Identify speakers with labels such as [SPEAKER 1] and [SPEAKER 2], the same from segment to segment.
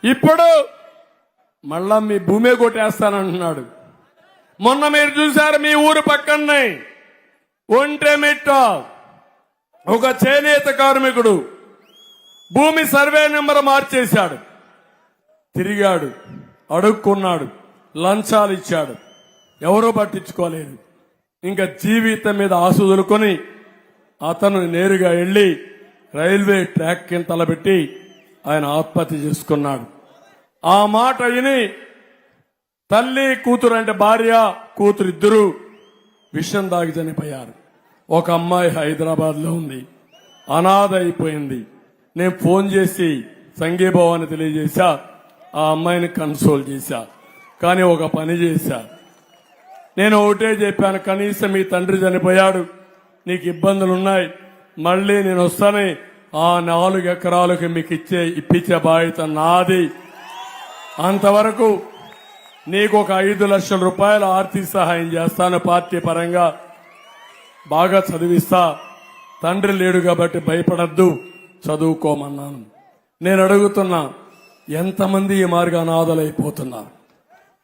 [SPEAKER 1] ఇప్పుడు మళ్ళా మీ భూమే కొట్టేస్తానంటున్నాడు. మొన్న మీరు చూశారు మీ ఊరు పక్కనే ఒంటెమిట్ట ఒక చేనేత కార్మికుడు భూమి సర్వే నెంబర్ మార్చేశాడు. తిరిగాడు, అడుక్కున్నాడు, లంచాలు ఇచ్చాడు, ఎవరూ పట్టించుకోలేదు. ఇంకా జీవితం మీద ఆశ వదులుకొని అతను నేరుగా వెళ్లి రైల్వే ట్రాక్ కింద తలబెట్టి ఆయన ఆత్మహత్య చేసుకున్నాడు. ఆ మాట విని తల్లి కూతురు అంటే భార్య కూతురు ఇద్దరు విషం దాగి చనిపోయారు. ఒక అమ్మాయి హైదరాబాద్ లో ఉంది, అనాథ అయిపోయింది. నేను ఫోన్ చేసి సంఘీభావాన్ని తెలియజేశా, ఆ అమ్మాయిని కన్సోల్ చేశా. కానీ ఒక పని చేశా, నేను ఒకటే చెప్పాను, కనీసం మీ తండ్రి చనిపోయాడు, నీకు ఇబ్బందులున్నాయి, మళ్ళీ నేను వస్తానే ఆ 4 ఎకరాలకు మీకు ఇప్పించే బాధ్యత నాది. అంతవరకు నీకు ఒక 5 లక్షల రూపాయల ఆర్థిక సహాయం చేస్తాను, పార్టీ పరంగా బాగా చదివిస్తా. తండ్రి లేడు కాబట్టి భయపడద్దు, చదువుకోమన్నాను. నేను అడుగుతున్నా, ఎంతమంది ఈ మార్గ అనాథలైపోతున్నారు?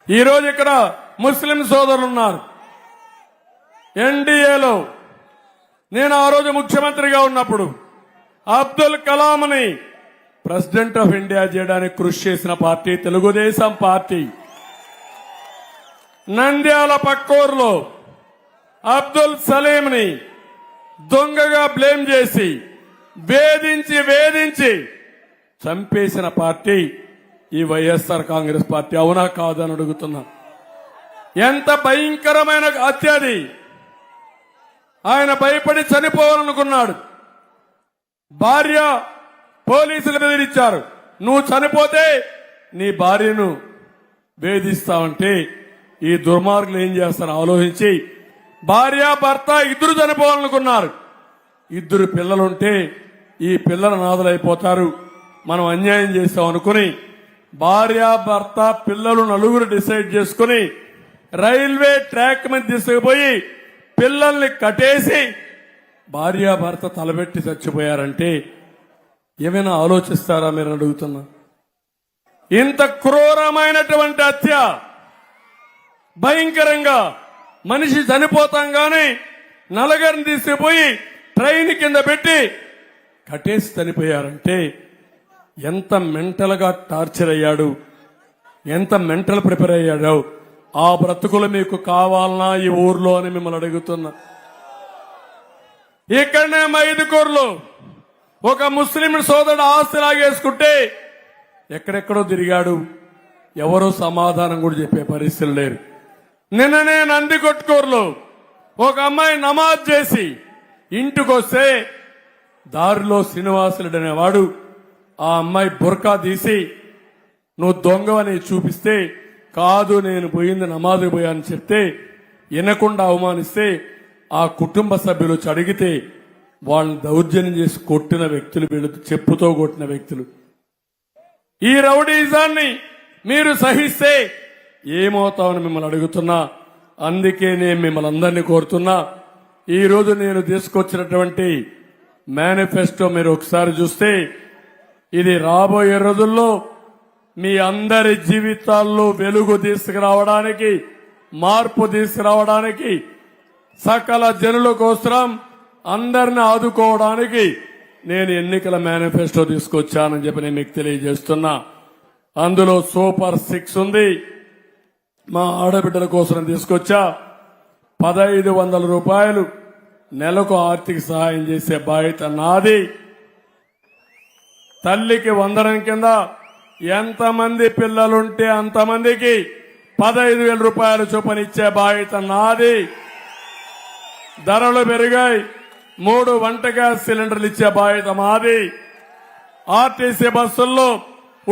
[SPEAKER 1] ఈరోజు ఇక్కడ ముస్లిం సోదరులు ఉన్నారు. ఎన్డీఏలో నేను ఆ రోజు ముఖ్యమంత్రిగా ఉన్నప్పుడు అబ్దుల్ కలాంని ప్రెసిడెంట్ ఆఫ్ ఇండియా చేయడానికి కృషి చేసిన పార్టీ తెలుగుదేశం పార్టీ. నంద్యాల పక్కూరులో అబ్దుల్ సలీంని దొంగగా బ్లేమ్ చేసి వేధించి చంపేసిన పార్టీ ఈ వైఎస్ఆర్ కాంగ్రెస్ పార్టీ. అవునా కాదని అడుగుతున్నా. ఎంత భయంకరమైన హత్య అది. ఆయన భయపడి చనిపోవాలనుకున్నాడు. భార్య పోలీసులు బెదిరించారు, నువ్వు చనిపోతే నీ భార్యను వేధిస్తావంటే ఈ దుర్మార్గులు ఏం చేస్తారో ఆలోచించి భార్య భర్త ఇద్దరు చనిపోవాలనుకున్నారు. 2 పిల్లలుంటే ఈ పిల్లలు నాదులైపోతారు, మనం అన్యాయం చేస్తాం అనుకుని భార్య భర్త పిల్లలు 4 డిసైడ్ చేసుకుని రైల్వే ట్రాక్ మీద తీసుకుపోయి పిల్లల్ని కట్టేసి భార్య భర్త తలబెట్టి చచ్చిపోయారంటే ఏమైనా ఆలోచిస్తారా మీరు అడుగుతున్నా. ఇంత క్రూరమైనటువంటి హత్య, భయంకరంగా మనిషి చనిపోతాంగానే నలుగురిని తీసుకుపోయి ట్రైన్ కింద పెట్టి కట్టేసి చనిపోయారంటే ఎంత మెంటల్ గా టార్చర్ అయ్యాడు, ఎంత మెంటల్ ప్రిపేర్ అయ్యాడు. ఆ బ్రతుకులు మీకు కావాలన్నా ఈ ఊర్లో అని మిమ్మల్ని అడుగుతున్నా. ఇక్కడనే మైదుకూరులో ఒక ముస్లిం సోదరుడు ఆస్తి లాగేసుకుంటే ఎక్కడెక్కడో తిరిగాడు, ఎవరో సమాధానం కూడా చెప్పే పరిస్థితులు లేరు. నిన్ననే నందికొట్కూరులో ఒక అమ్మాయి నమాజ్ చేసి ఇంటికొస్తే దారిలో శ్రీనివాసులుడు అనేవాడు ఆ అమ్మాయి బుర్కా తీసి నువ్వు దొంగవని చూపిస్తే, కాదు నేను పోయింది నమాజ్కి పోయాని చెప్తే వినకుండా అవమానిస్తే ఆ కుటుంబ సభ్యులు అడిగితే వాళ్ళని దౌర్జన్యం చేసి కొట్టిన వ్యక్తులు, వీళ్ళు చెప్పుతో కొట్టిన వ్యక్తులు. ఈ రౌడీజాన్ని మీరు సహిస్తే ఏమవుతామని మిమ్మల్ని అడుగుతున్నా. అందుకే నేను మిమ్మల్ని అందరినీ కోరుతున్నా, ఈ రోజు నేను తీసుకొచ్చినటువంటి మేనిఫెస్టో మీరు ఒకసారి చూస్తే ఇది రాబోయే రోజుల్లో మీ అందరి జీవితాల్లో వెలుగు తీసుకురావడానికి, మార్పు తీసుకురావడానికి, సకల జనుల కోసం అందరిని ఆదుకోవడానికి నేను ఎన్నికల మేనిఫెస్టో తీసుకొచ్చానని చెప్పి నేను మీకు తెలియజేస్తున్నా. అందులో సూపర్ 6 ఉంది. మా ఆడబిడ్డల కోసం తీసుకొచ్చా. 1500 రూపాయలు నెలకు ఆర్థిక సహాయం చేసే బాధ్యత నాది. తల్లికి వందనం కింద ఎంతమంది పిల్లలుంటే అంతమందికి 15,000 రూపాయలు చొప్పున ఇచ్చే బాధ్యత నాది. ధరలు పెరిగాయి, 3 వంట గ్యాస్ సిలిండర్లు ఇచ్చే బాధ్యత మాది. ఆర్టీసీ బస్సుల్లో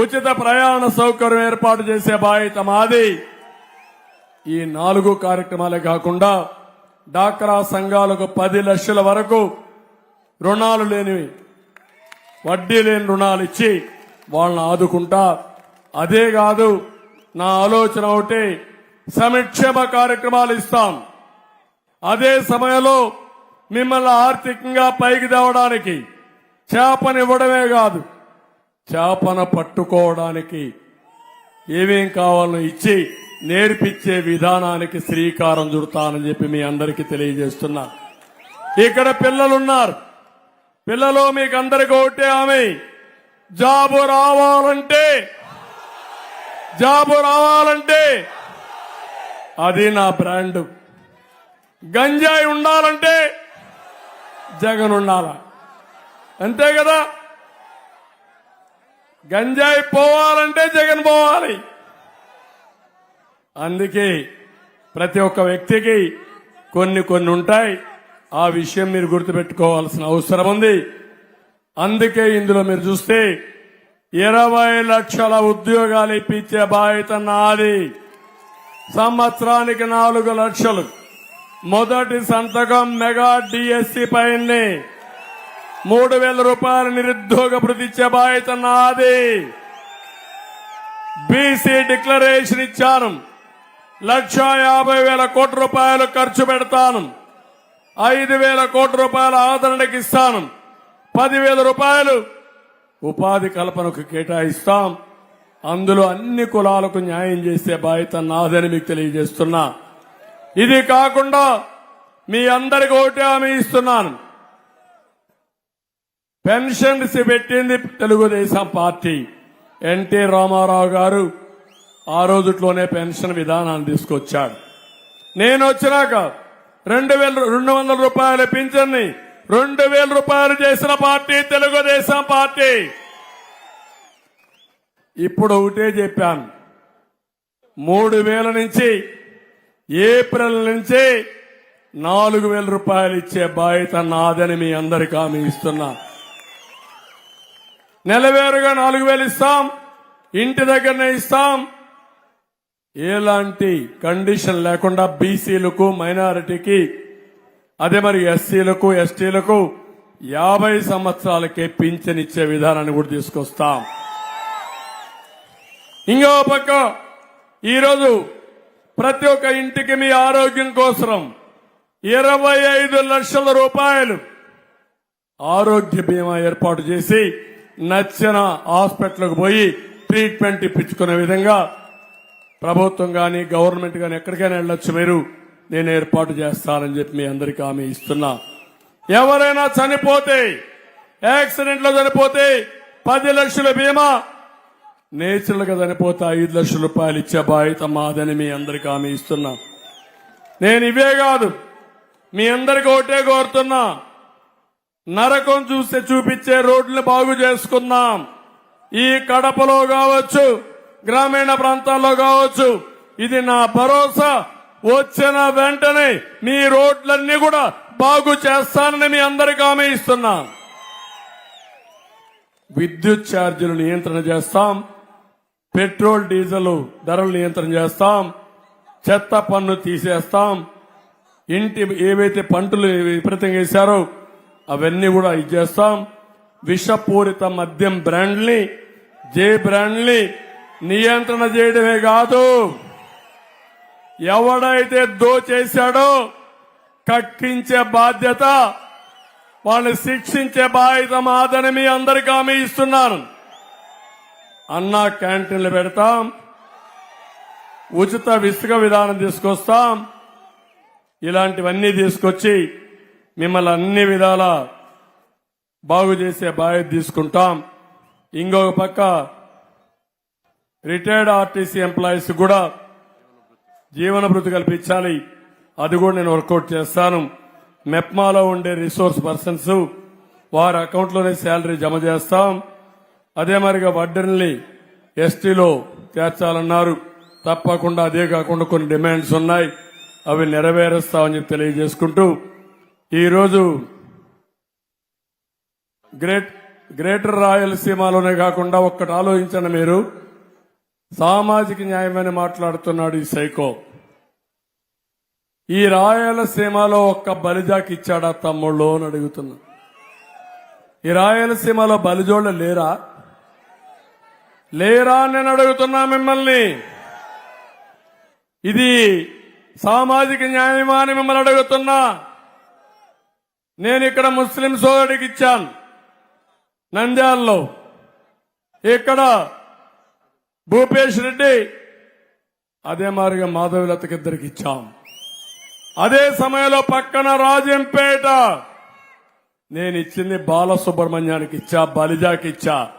[SPEAKER 1] ఉచిత ప్రయాణ సౌకర్యం ఏర్పాటు చేసే బాధ్యత మాది. ఈ 4 కార్యక్రమాలే కాకుండా డాక్రా సంఘాలకు 10 లక్షల వరకు రుణాలు లేనివి, వడ్డీ లేని రుణాలు ఇచ్చి వాళ్ళని ఆదుకుంటా. అదే కాదు, నా ఆలోచన ఒకటి, సంక్షేమ కార్యక్రమాలు ఇస్తాం. అదే సమయంలో మిమ్మల్ని ఆర్థికంగా పైకి తేవడానికి చేపనివ్వడమే కాదు, చేపను పట్టుకోవడానికి ఏమేం కావాలో ఇచ్చి నేర్పించే విధానానికి శ్రీకారం చుడతానని చెప్పి మీ అందరికీ తెలియజేస్తున్నా. ఇక్కడ పిల్లలున్నారు. పిల్లలు మీకు అందరికీ ఒకటే ఆమె, జాబు రావాలంటే అది నా బ్రాండ్. గంజాయి ఉండాలంటే జగన్ ఉండాలా, అంతే కదా. గంజాయి పోవాలంటే జగన్ పోవాలి. అందుకే ప్రతి ఒక్క వ్యక్తికి కొన్ని ఉంటాయి. ఆ విషయం మీరు గుర్తుపెట్టుకోవాల్సిన అవసరం ఉంది. అందుకే ఇందులో మీరు చూస్తే 20 లక్షల ఉద్యోగాలు ఇప్పించే బాధ్యత నాది. సంవత్సరానికి 4 లక్షలు. మొదటి సంతకం మెగా డిఎస్సి పైనే 3,000 రూపాయల నిరుద్యోగ భృతి ఇచ్చే బాధ్యత నాది. బీసీ డిక్లరేషన్ ఇచ్చాను. 1,50,000 కోట్ల రూపాయలు ఖర్చు పెడతాను. 5,000 కోట్ల రూపాయల ఆదరణకి ఇస్తాను. 10,000 రూపాయలు ఉపాధి కల్పనకు కేటాయిస్తాం. అందులో అన్ని కులాలకు న్యాయం చేసే బాధ్యత నాదని మీకు తెలియజేస్తున్నా. ఇది కాకుండా మీ అందరికీ ఒకటే హామీ ఇస్తున్నాను. పెన్షన్స్ పెట్టింది తెలుగుదేశం పార్టీ. ఎన్టీ రామారావు గారు ఆ రోజుట్లోనే పెన్షన్ విధానాన్ని తీసుకొచ్చాడు. నేను వచ్చినాక 2,200 రూపాయల పింఛన్ని 2,000 రూపాయలు చేసిన పార్టీ తెలుగుదేశం పార్టీ. ఇప్పుడు ఒకటే చెప్పాను, 3,000 నుంచి ఏప్రిల్ నుంచి 4,000 రూపాయలు ఇచ్చే బాధ్యత నాదని మీ అందరికీ హామీ ఇస్తున్నా. నెలవేరుగా 4,000 ఇస్తాం. ఇంటి దగ్గరనే ఇస్తాం. ఎలాంటి కండిషన్ లేకుండా బీసీలకు, మైనారిటీకి, అదే మరి ఎస్సీలకు, ఎస్టీలకు 50 సంవత్సరాలకే పింఛన్ ఇచ్చే విధానాన్ని కూడా తీసుకొస్తాం. ఇంకో పక్క ఈరోజు ప్రతి ఒక్క ఇంటికి మీ ఆరోగ్యం కోసం 25 లక్షల రూపాయలు ఆరోగ్య బీమా ఏర్పాటు చేసి నచ్చిన హాస్పిటల్కి పోయి ట్రీట్మెంట్ ఇప్పించుకునే విధంగా ప్రభుత్వం గాని గవర్నమెంట్ గాని ఎక్కడికైనా వెళ్ళొచ్చు మీరు, నేను ఏర్పాటు చేస్తానని చెప్పి మీ అందరికీ హామీ ఇస్తున్నా. ఎవరైనా చనిపోతే, యాక్సిడెంట్ లో చనిపోతే 10 లక్షల బీమా, నేచురల్ గా చనిపోతే 5 లక్షల రూపాయలు ఇచ్చే బాధ్యత మాదని మీ అందరికీ హామీ ఇస్తున్నా. నేను ఇవే కాదు, మీ అందరికీ ఒకటే కోరుతున్నా, నరకం చూపించే రోడ్లను బాగు చేసుకుందాం. ఈ కడపలో కావచ్చు, గ్రామీణ ప్రాంతాల్లో కావచ్చు, ఇది నా భరోసా. వచ్చిన వెంటనే మీ రోడ్లన్నీ కూడా బాగు చేస్తానని మీ అందరికీ హామీ ఇస్తున్నా. విద్యుత్ ఛార్జీలు నియంత్రణ చేస్తాం. పెట్రోల్ డీజిల్ ధరలు నియంత్రణ చేస్తాం. చెత్త పన్ను తీసేస్తాం. ఇంటి ఏవైతే పంటలు విపరీతంగా వేశారో అవన్నీ కూడా ఇచ్చేస్తాం. విషపూరిత మద్యం బ్రాండ్ని, జే బ్రాండ్ని నియంత్రణ చేయడమే కాదు, ఎవడైతే దోచేశాడో కక్కించే బాధ్యత, వాళ్ళని శిక్షించే బాధ్యత మాదని మీ అందరికీ హామీ ఇస్తున్నాను. అన్నా క్యాంటీన్లు పెడతాం. ఉచిత ఇసుక విధానం తీసుకొస్తాం. ఇలాంటివన్నీ తీసుకొచ్చి మిమ్మల్ని అన్ని విధాల బాగు చేసే బాధ్యత తీసుకుంటాం. ఇంకొక పక్క రిటైర్డ్ ఆర్టీసీ ఎంప్లాయీస్ కూడా జీవన భృతి కల్పించాలి. అది కూడా నేను వర్కౌట్ చేస్తాను. మెప్మాలో ఉండే రిసోర్స్ పర్సన్స్ వారి అకౌంట్లోనే శాలరీ జమ చేస్తాం. అదే మరిగా వడ్డీని ఎస్టీలో చేర్చాలన్నారు. తప్పకుండా అదే కాకుండా కొన్ని డిమాండ్స్ ఉన్నాయి, అవి నెరవేరుస్తామని చెప్పి తెలియజేసుకుంటూ, ఈరోజు గ్రేటర్ రాయలసీమలోనే కాకుండా ఒక్కటి ఆలోచించండి మీరు, సామాజిక న్యాయమని మాట్లాడుతున్నాడు ఈ సైకో. ఈ రాయలసీమలో ఒక్క బలిజాకి ఇచ్చాడా తమ్ముళ్ళు అని అడుగుతున్నా. ఈ రాయలసీమలో బలిజోళ్ళు లేరా అని నేను అడుగుతున్నా మిమ్మల్ని. ఇది సామాజిక న్యాయమా అని మిమ్మల్ని అడుగుతున్నా. నేను ఇక్కడ ముస్లిం సోదరుడికి ఇచ్చాను నంద్యాలలో. ఇక్కడ భూపేష్ రెడ్డి అదే మారిగా మాధవలతకి ఇద్దరికి ఇచ్చాం. అదే సమయంలో పక్కన రాజంపేట నేను ఇచ్చింది బాలసుబ్రహ్మణ్యానికి ఇచ్చా, బలిజాకి ఇచ్చా.